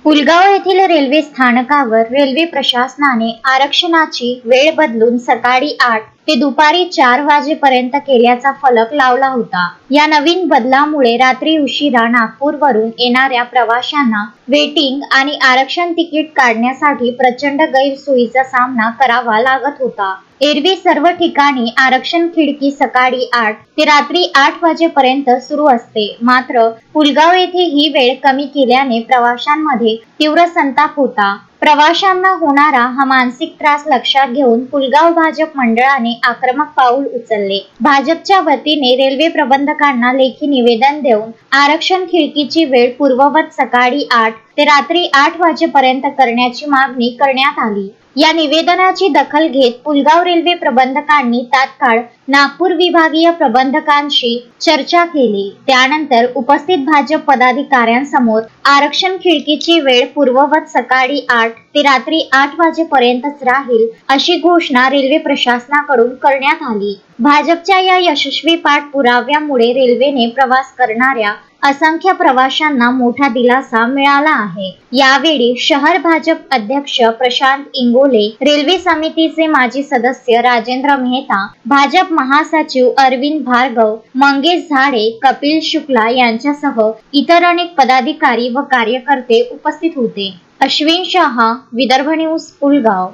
पुलगाव येथील रेल्वे स्थानकावर रेल्वे प्रशासनाने आरक्षणाची वेळ बदलून सकाळी 8 ते दुपारी 4 वाजेपर्यंत केल्याचा फलक लावला होता। या नवीन बदलामुळे रात्री उशिरा नागपूरवरून येणाऱ्या प्रवाशांना वेटिंग आणि आरक्षण तिकीट काढण्यासाठी प्रचंड गैरसोयीचा सामना करावा लागत होता। एरवी सर्व ठिकाणी आरक्षण खिडकी सकाळी 8 ते रात्री 8 वाजेपर्यंत सुरू असते, मात्र पुलगाव येथे ही वेळ कमी केल्याने प्रवाशांमध्ये तीव्र संताप होता। प्रवाशांना होणारा हा मानसिक त्रास लक्षात घेऊन पुलगाव भाजप मंडळाने आक्रमक पाऊल उचलले। भाजपच्या वतीने रेल्वे प्रबंधकांना लेखी निवेदन देऊन आरक्षण खिडकीची वेळ पूर्ववत सकाळी 8 ते रात्री 8 वाजेपर्यंत करण्याची मागणी करण्यात आली। या निवेदनाची दखल घेत पुलगाव रेल्वे प्रबंधकांनी तात्काळ नागपूर विभागीय प्रबंधकांशी चर्चा केली। त्यानंतर उपस्थित भाजप पदाधिकाऱ्यांसमोर आरक्षण खिडकीची वेळ पूर्ववत सकाळी 8 ते रात्री 8 वाजेपर्यंतच राहील अशी घोषणा रेल्वे प्रशासनाकडून करण्यात आली। भाजपच्या या यशस्वी पाठपुराव्यामुळे रेल्वेने प्रवास करणाऱ्या असंख्य प्रवाशांना मोठा दिलासा मिळाला आहे। यावेळी शहर भाजप अध्यक्ष प्रशांत इंगोले, रेल्वे समितीचे माजी सदस्य राजेंद्र मेहता, भाजप महासचिव अरविंद भार्गव, मंगेश झाडे, कपिल शुक्ला यांच्यासह इतर अनेक पदाधिकारी व कार्यकर्ते उपस्थित होते। अश्विन शहा, विदर्भ न्यूज, पुलगाव।